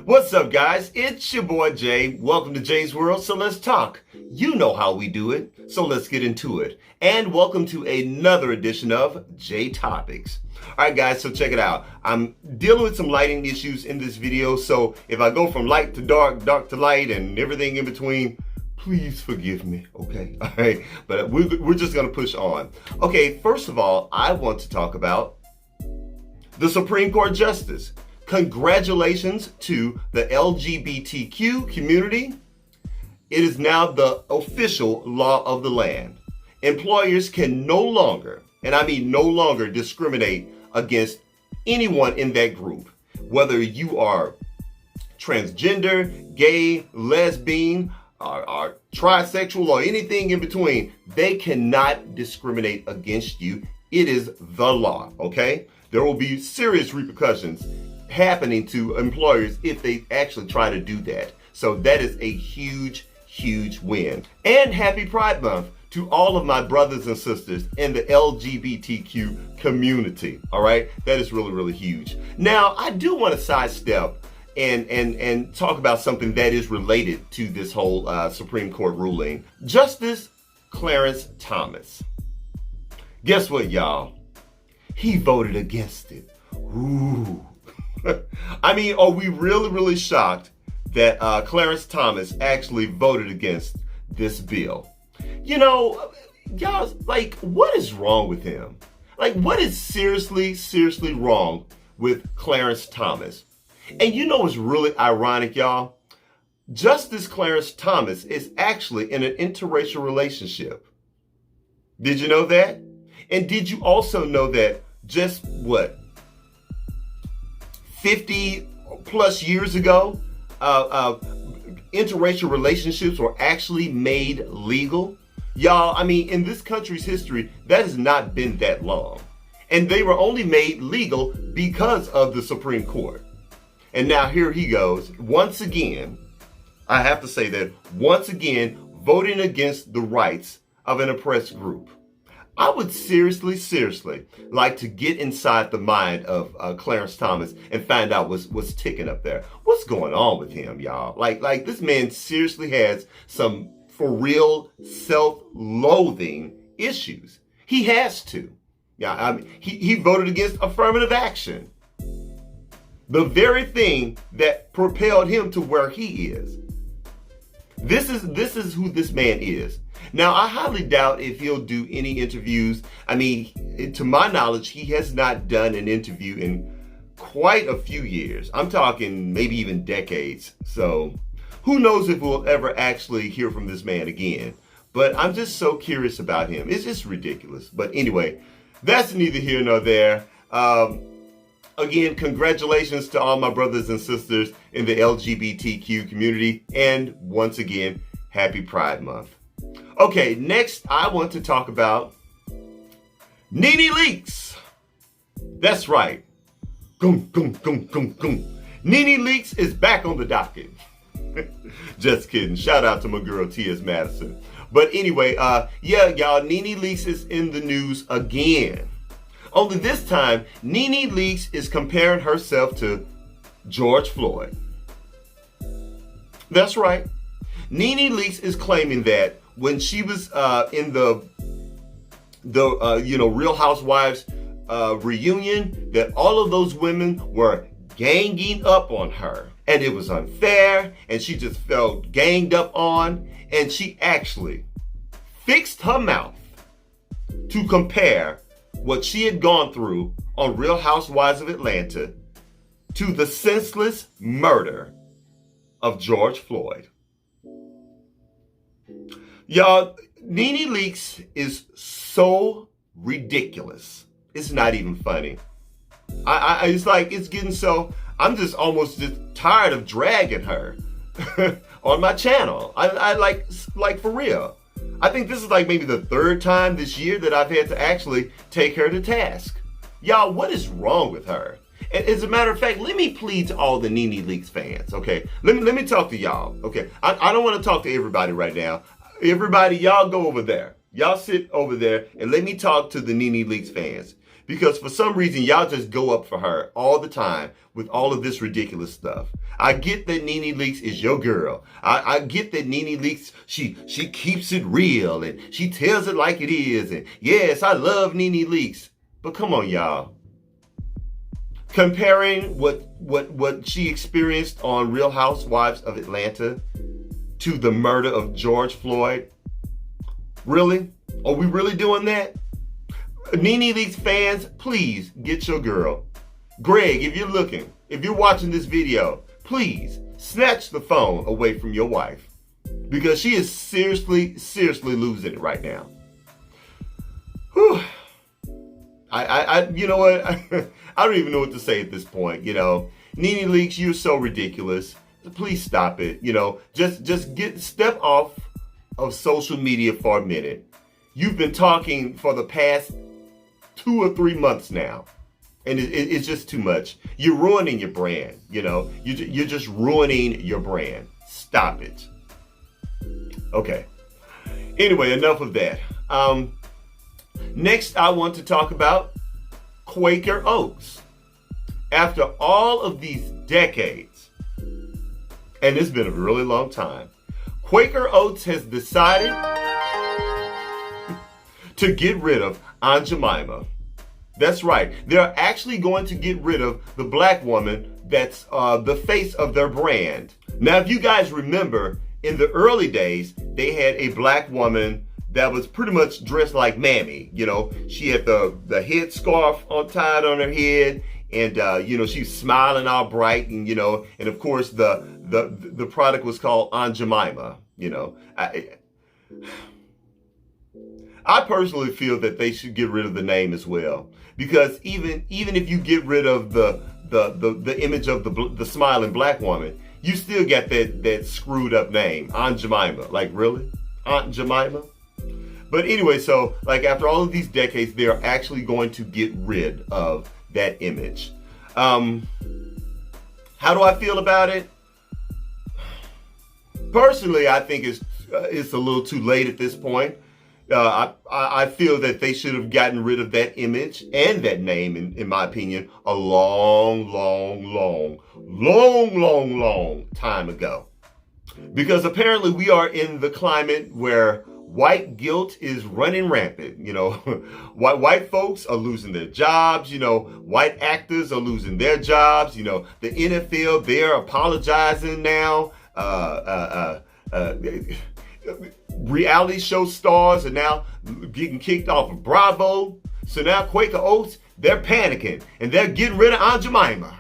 What's up, guys? It's your boy Jay. Welcome to Jay's World. So let's talk. You know how we do it. So let's get into it. And welcome to another edition of Jay Topics. All right, guys, so check it out. I'm dealing with some lighting issues in this video. So if I go from light to dark, dark to light, and everything in between, please forgive me, okay? All right, but we're just going to push on. Okay, first of all, I want to talk about the Supreme Court Justice. Congratulations to the LGBTQ community. It is now the official law of the land. Employers can no longer, and I mean no longer, discriminate against anyone in that group. Whether you are transgender, gay, lesbian, or trisexual, or anything in between, they cannot discriminate against you. It is the law, okay? There will be serious repercussions happening to employers if they actually try to do that. So that is a huge, huge win. And happy Pride Month to all of my brothers and sisters in the LGBTQ community. All right, that is really, really huge. Now, I do want to sidestep and talk about something that is related to this whole Supreme Court ruling. Justice Clarence Thomas. Guess what, y'all? He voted against it. Ooh. I mean, are we really, really shocked that Clarence Thomas actually voted against this bill? You know, y'all, like, what is wrong with him? Like, what is seriously, seriously wrong with Clarence Thomas? And you know what's really ironic, y'all? Justice Clarence Thomas is actually in an interracial relationship. Did you know that? And did you also know that just, 50 plus years ago, interracial relationships were actually made legal? Y'all, I mean, in this country's history, that has not been that long. And they were only made legal because of the Supreme Court. And now here he goes, once again, I have to say that, once again, voting against the rights of an oppressed group. I would seriously, seriously like to get inside the mind of Clarence Thomas and find out what's ticking up there. What's going on with him, y'all? Like this man seriously has some for real self-loathing issues. He has to. Yeah, I mean, he voted against affirmative action. The very thing that propelled him to where he is. This is who this man is. Now, I highly doubt if he'll do any interviews. I mean, to my knowledge, he has not done an interview in quite a few years. I'm talking maybe even decades. So who knows if we'll ever actually hear from this man again. But I'm just so curious about him. It's just ridiculous. But anyway, that's neither here nor there. Again, congratulations to all my brothers and sisters in the LGBTQ community. And once again, happy Pride Month. Okay, next I want to talk about neneleakes. That's right. Neneleakes is back on the docket. Just kidding. Shout out to my girl T.S. Madison. But anyway, yeah, y'all, neneleakes is in the news again. Only this time, neneleakes is comparing herself to George Floyd. That's right. neneleakes is claiming that when she was in the Real Housewives reunion, that all of those women were ganging up on her, and it was unfair, and she just felt ganged up on, and she actually fixed her mouth to compare what she had gone through on Real Housewives of Atlanta to the senseless murder of George Floyd. Y'all, neneleakes is so ridiculous. It's not even funny. It's like, it's getting so, I'm just almost just tired of dragging her on my channel. I like for real. I think this is like maybe the third time this year that I've had to actually take her to task. Y'all, what is wrong with her? And as a matter of fact, let me plead to all the neneleakes fans, okay? Let me talk to y'all, okay? I don't want to talk to everybody right now. Everybody, y'all go over there. Y'all sit over there and let me talk to the neneleakes fans. because for some reason y'all just go up for her all the time with all of this ridiculous stuff. I get that Nene Leakes is your girl. I get that Nene Leakes, she keeps it real and she tells it like it is. And yes, I love Nene Leakes. But come on, y'all. Comparing what she experienced on Real Housewives of Atlanta to the murder of George Floyd. Really? Are we really doing that? Nene Leakes fans, please get your girl. Greg, if you're looking, if you're watching this video, please snatch the phone away from your wife, because she is seriously losing it right now. Whew. You know what? I don't even know what to say at this point. You know, Nene Leakes, you're so ridiculous. Please stop it. You know, just step off of social media for a minute. You've been talking for the past 2 or 3 months now, and it's just too much. You're ruining your brand. You know, you're just ruining your brand. Stop it. Okay. Anyway, enough of that. Next, I want to talk about Quaker Oats. After all of these decades, and it's been a really long time, Quaker Oats has decided to get rid of Aunt Jemima. That's right. They're actually going to get rid of the black woman that's the face of their brand. Now, if you guys remember, in the early days, they had a black woman that was pretty much dressed like Mammy. You know, she had the headscarf tied on her head, and you know, she's smiling all bright, and you know, and of course the product was called Aunt Jemima. You know, I personally feel that they should get rid of the name as well, because even if you get rid of the image of the smiling black woman, you still got that screwed up name, Aunt Jemima. Like, really? Aunt Jemima? But anyway, so like after all of these decades, they're actually going to get rid of that image. How do I feel about it? Personally, I think it's a little too late at this point. I feel that they should have gotten rid of that image and that name, in my opinion, a long time ago. Because apparently we are in the climate where white guilt is running rampant. You know, white folks are losing their jobs. You know, white actors are losing their jobs. You know, the NFL, they're apologizing now. Reality show stars are now getting kicked off of Bravo. So now Quaker Oats, they're panicking and they're getting rid of Aunt Jemima.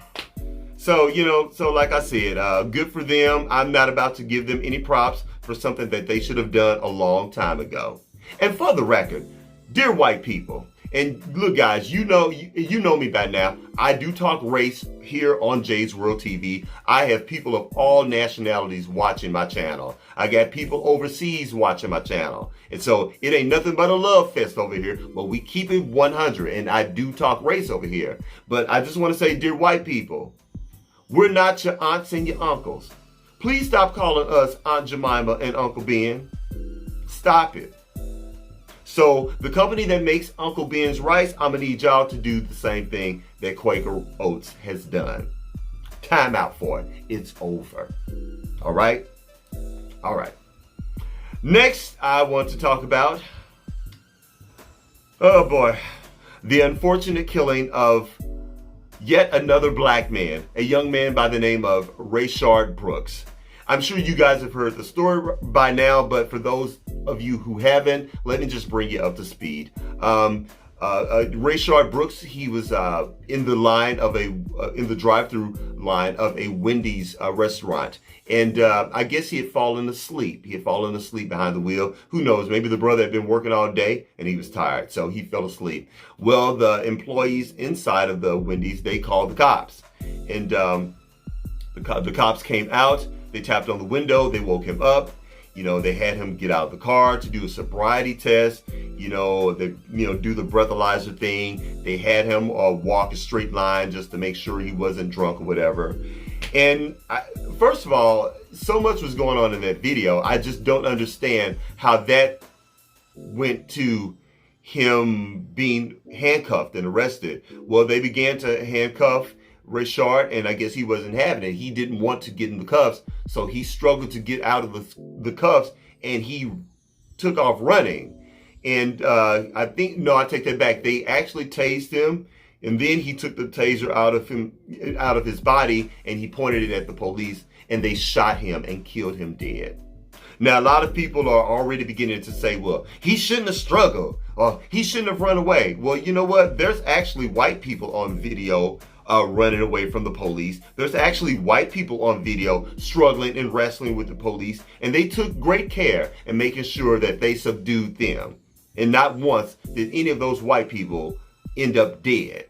So, you know, so like I said, good for them. I'm not about to give them any props for something that they should have done a long time ago. And for the record, dear white people, and look guys, you know me by now. I do talk race here on Jay's World TV. I have people of all nationalities watching my channel. I got people overseas watching my channel. And so it ain't nothing but a love fest over here, but we keep it 100. And I do talk race over here. But I just want to say, dear white people, we're not your aunts and your uncles. Please stop calling us Aunt Jemima and Uncle Ben. Stop it. So the company that makes Uncle Ben's rice, I'm gonna need y'all to do the same thing that Quaker Oats has done. Time out for it. It's over. All right? All right. Next, I want to talk about, oh boy, the unfortunate killing of yet another black man, a young man by the name of Rayshard Brooks. I'm sure you guys have heard the story by now, but for those of you who haven't, let me just bring you up to speed. Rayshard Brooks, he was in the drive-through line of a Wendy's restaurant, and I guess he had fallen asleep. He had fallen asleep behind the wheel. Who knows? Maybe the brother had been working all day and he was tired, so he fell asleep. Well, the employees inside of the Wendy's, they called the cops, and the cops came out. They tapped on the window. They woke him up. You know, they had him get out of the car to do a sobriety test. You know, do the breathalyzer thing. They had him walk a straight line just to make sure he wasn't drunk or whatever. And first of all, so much was going on in that video. I just don't understand how that went to, him being handcuffed and arrested. Well, they began to handcuff Rayshard, and I guess he wasn't having it. He didn't want to get in the cuffs, so he struggled to get out of the cuffs, and he took off running. And I take that back. They actually tased him, and then he took the taser out of his body, and he pointed it at the police, and they shot him and killed him dead. Now, a lot of people are already beginning to say, well, he shouldn't have struggled, or he shouldn't have run away. Well, you know what? There's actually white people on video running away from the police. There's actually white people on video struggling and wrestling with the police, and they took great care in making sure that they subdued them. And not once did any of those white people end up dead.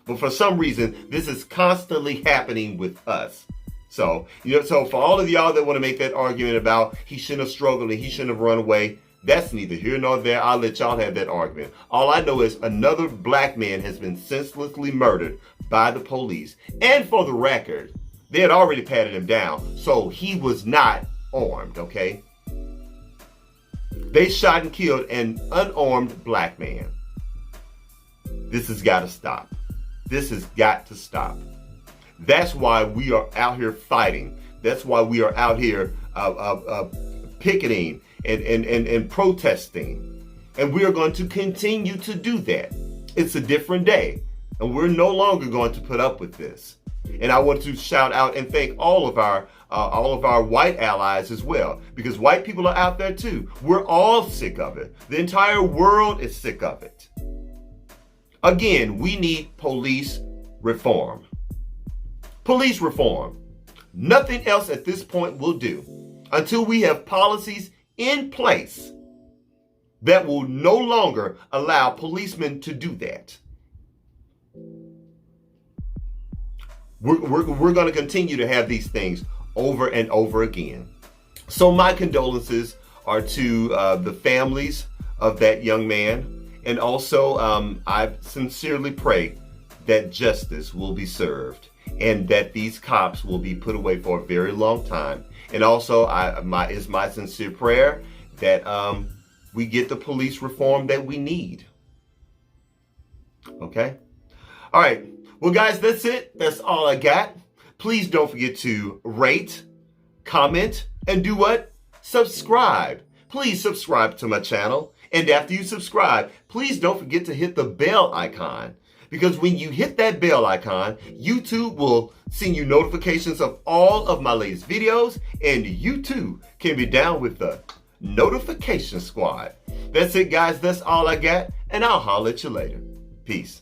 But for some reason, this is constantly happening with us. So for all of y'all that want to make that argument about he shouldn't have struggled and he shouldn't have run away, that's neither here nor there. I'll let y'all have that argument. All I know is another black man has been senselessly murdered by the police. And for the record, they had already patted him down, so he was not armed, okay? They shot and killed an unarmed black man. This has got to stop. This has got to stop. That's why we are out here fighting. That's why we are out here picketing and protesting. And we are going to continue to do that. It's a different day, and we're no longer going to put up with this. And I want to shout out and thank all of our white allies as well, because white people are out there too. We're all sick of it. The entire world is sick of it. Again, we need police reform. Police reform. Nothing else at this point will do until we have policies in place that will no longer allow policemen to do that. We're going to continue to have these things over and over again. So my condolences are to the families of that young man. And also, I sincerely pray that justice will be served and that these cops will be put away for a very long time. And also, it's my sincere prayer that we get the police reform that we need. Okay? All right. Well, guys, that's it. That's all I got. Please don't forget to rate, comment, and do what? Subscribe. Please subscribe to my channel. And after you subscribe, please don't forget to hit the bell icon. Because when you hit that bell icon, YouTube will send you notifications of all of my latest videos, and you too can be down with the notification squad. That's it, guys. That's all I got, and I'll holler at you later. Peace.